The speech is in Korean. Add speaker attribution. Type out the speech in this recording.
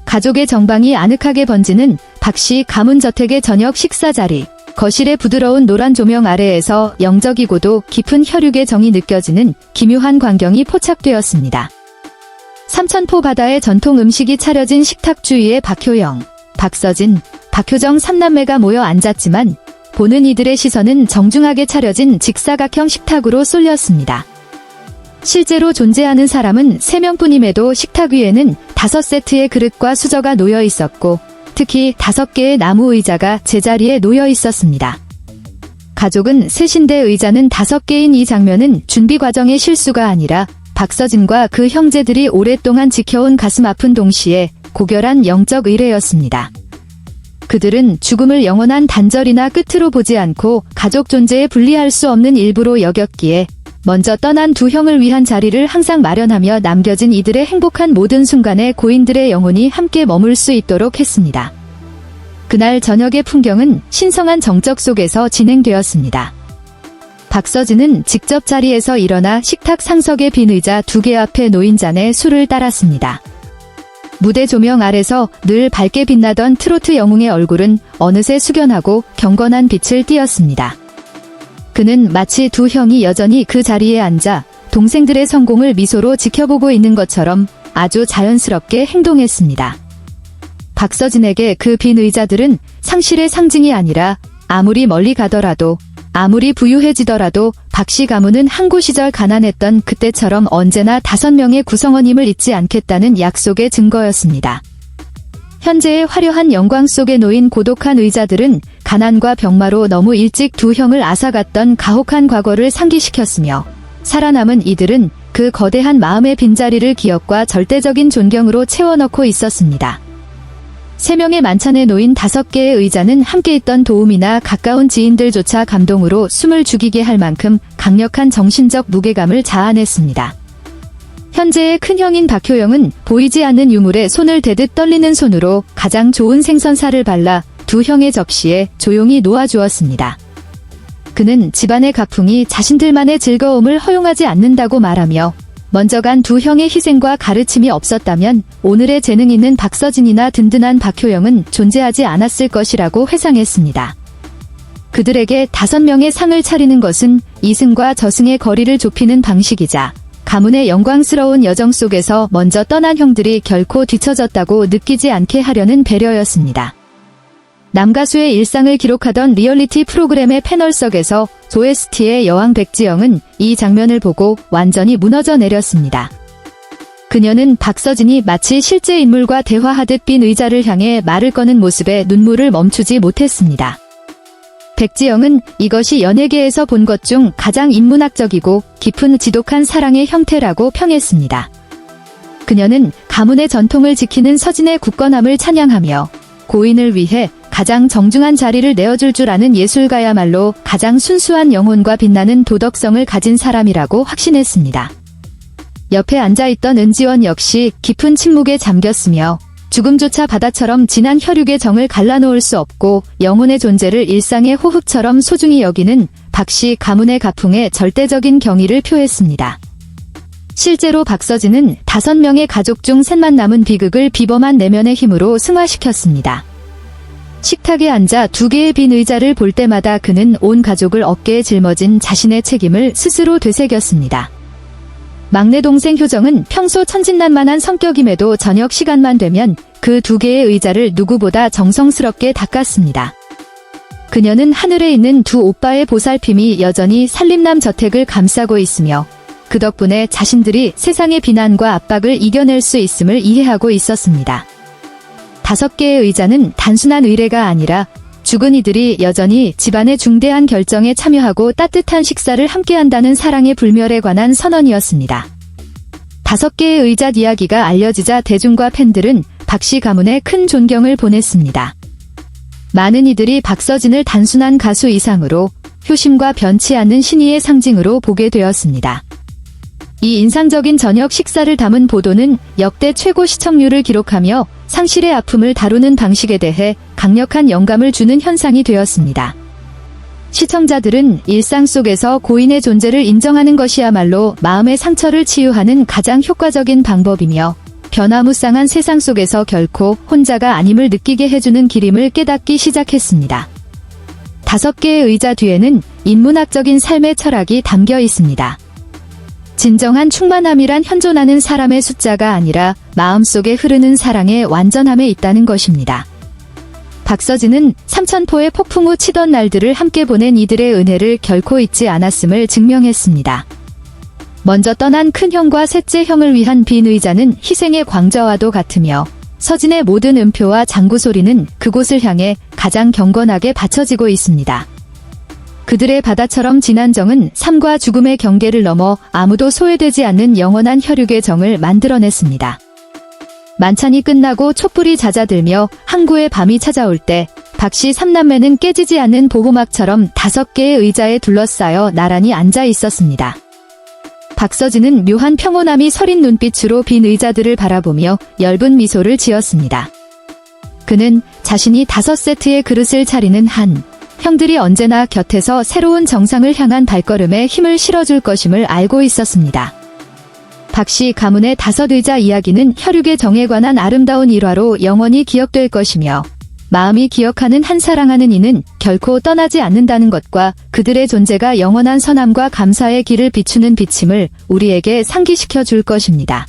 Speaker 1: 가족의 정방이 아늑하게 번지는 박씨 가문 저택의 저녁 식사 자리. 거실의 부드러운 노란 조명 아래에서 영적이고도 깊은 혈육의 정이 느껴지는 기묘한 광경이 포착되었습니다. 삼천포 바다의 전통 음식이 차려진 식탁 주위에 박효영, 박서진, 박효정 3남매가 모여 앉았지만 보는 이들의 시선은 정중하게 차려진 직사각형 식탁으로 쏠렸습니다. 실제로 존재하는 사람은 3명뿐임에도 식탁 위에는 5세트의 그릇과 수저가 놓여 있었고 특히 5개의 나무 의자가 제자리에 놓여 있었습니다. 가족은 셋인데 의자는 5개인 이 장면은 준비 과정의 실수가 아니라 박서진과 그 형제들이 오랫동안 지켜온 가슴 아픈 동시에 고결한 영적 의례였습니다. 그들은 죽음을 영원한 단절이나 끝으로 보지 않고 가족 존재에 분리할 수 없는 일부로 여겼기에 먼저 떠난 두 형을 위한 자리를 항상 마련하며 남겨진 이들의 행복한 모든 순간에 고인들의 영혼이 함께 머물 수 있도록 했습니다. 그날 저녁의 풍경은 신성한 정적 속에서 진행되었습니다. 박서진은 직접 자리에서 일어나 식탁 상석의 빈 의자 2개 앞에 놓인 잔에 술을 따랐습니다. 무대 조명 아래서 늘 밝게 빛나던 트로트 영웅의 얼굴은 어느새 숙연하고 경건한 빛을 띠었습니다. 그는 마치 두 형이 여전히 그 자리에 앉아 동생들의 성공을 미소로 지켜보고 있는 것처럼 아주 자연스럽게 행동했습니다. 박서진에게 그 빈 의자들은 상실의 상징이 아니라 아무리 멀리 가더라도 아무리 부유해지더라도 박씨 가문은 항구 시절 가난했던 그때처럼 언제나 5명의 구성원임을 잊지 않겠다는 약속의 증거였습니다. 현재의 화려한 영광 속에 놓인 고독한 의자들은 가난과 병마로 너무 일찍 두 형을 앗아갔던 가혹한 과거를 상기시켰으며 살아남은 이들은 그 거대한 마음의 빈자리를 기억과 절대적인 존경으로 채워넣고 있었습니다. 3명의 만찬에 놓인 5개의 의자는 함께 있던 도움이나 가까운 지인들조차 감동으로 숨을 죽이게 할 만큼 강력한 정신적 무게감을 자아냈습니다. 현재의 큰형인 박효영은 보이지 않는 유물에 손을 대듯 떨리는 손으로 가장 좋은 생선살을 발라 두 형의 접시에 조용히 놓아주었습니다. 그는 집안의 가풍이 자신들만의 즐거움을 허용하지 않는다고 말하며 먼저 간 두 형의 희생과 가르침이 없었다면 오늘의 재능 있는 박서진이나 든든한 박효영은 존재하지 않았을 것이라고 회상했습니다. 그들에게 5명의 상을 차리는 것은 이승과 저승의 거리를 좁히는 방식이자 가문의 영광스러운 여정 속에서 먼저 떠난 형들이 결코 뒤처졌다고 느끼지 않게 하려는 배려였습니다. 남가수의 일상을 기록하던 리얼리티 프로그램의 패널석에서 OST의 여왕 백지영은 이 장면을 보고 완전히 무너져 내렸습니다. 그녀는 박서진이 마치 실제 인물과 대화하듯 빈 의자를 향해 말을 꺼는 모습에 눈물을 멈추지 못했습니다. 백지영은 이것이 연예계에서 본 것 중 가장 인문학적이고 깊은 지독한 사랑의 형태라고 평했습니다. 그녀는 가문의 전통을 지키는 서진의 굳건함을 찬양하며 고인을 위해 가장 정중한 자리를 내어줄 줄 아는 예술가야말로 가장 순수한 영혼과 빛나는 도덕성을 가진 사람이라고 확신했습니다. 옆에 앉아있던 은지원 역시 깊은 침묵에 잠겼으며 죽음조차 바다처럼 진한 혈육의 정을 갈라놓을 수 없고 영혼의 존재를 일상의 호흡처럼 소중히 여기는 박씨 가문의 가풍에 절대적인 경의를 표했습니다. 실제로 박서진은 5명의 가족 중 셋만 남은 비극을 비범한 내면의 힘으로 승화시켰습니다. 식탁에 앉아 2개의 빈 의자를 볼 때마다 그는 온 가족을 어깨에 짊어진 자신의 책임을 스스로 되새겼습니다. 막내 동생 효정은 평소 천진난만한 성격임에도 저녁 시간만 되면 그 2개의 의자를 누구보다 정성스럽게 닦았습니다. 그녀는 하늘에 있는 두 오빠의 보살핌이 여전히 산림남 저택을 감싸고 있으며 그 덕분에 자신들이 세상의 비난과 압박을 이겨낼 수 있음을 이해하고 있었습니다. 5개의 의자는 단순한 의례가 아니라 죽은 이들이 여전히 집안의 중대한 결정에 참여하고 따뜻한 식사를 함께한다는 사랑의 불멸에 관한 선언이었습니다. 5개의 의자 이야기가 알려지자 대중과 팬들은 박씨 가문에 큰 존경을 보냈습니다. 많은 이들이 박서진을 단순한 가수 이상으로 효심과 변치 않는 신의의 상징으로 보게 되었습니다. 이 인상적인 저녁 식사를 담은 보도는 역대 최고 시청률을 기록하며 상실의 아픔을 다루는 방식에 대해 강력한 영감을 주는 현상이 되었습니다. 시청자들은 일상 속에서 고인의 존재를 인정하는 것이야말로 마음의 상처를 치유하는 가장 효과적인 방법이며 변화무쌍한 세상 속에서 결코 혼자가 아님을 느끼게 해주는 길임을 깨닫기 시작했습니다. 5개의 의자 뒤에는 인문학적인 삶의 철학이 담겨 있습니다. 진정한 충만함이란 현존하는 사람의 숫자가 아니라 마음속에 흐르는 사랑의 완전함에 있다는 것입니다. 박서진은 삼천포의 폭풍 후 치던 날들을 함께 보낸 이들의 은혜를 결코 잊지 않았음을 증명했습니다. 먼저 떠난 큰형과 셋째 형을 위한 빈 의자는 희생의 광저와도 같으며 서진의 모든 음표와 장구소리는 그곳을 향해 가장 경건하게 바쳐지고 있습니다. 그들의 바다처럼 진한 정은 삶과 죽음의 경계를 넘어 아무도 소외되지 않는 영원한 혈육의 정을 만들어냈습니다. 만찬이 끝나고 촛불이 잦아들며 항구의 밤이 찾아올 때 박씨 삼남매는 깨지지 않는 보호막처럼 5개의 의자에 둘러싸여 나란히 앉아 있었습니다. 박서진은 묘한 평온함이 서린 눈빛으로 빈 의자들을 바라보며 엷은 미소를 지었습니다. 그는 자신이 5세트의 그릇을 차리는 한 형들이 언제나 곁에서 새로운 정상을 향한 발걸음에 힘을 실어줄 것임을 알고 있었습니다. 박씨 가문의 5의자 이야기는 혈육의 정에 관한 아름다운 일화로 영원히 기억될 것이며 마음이 기억하는 한 사랑하는 이는 결코 떠나지 않는다는 것과 그들의 존재가 영원한 선함과 감사의 길을 비추는 비침을 우리에게 상기시켜 줄 것입니다.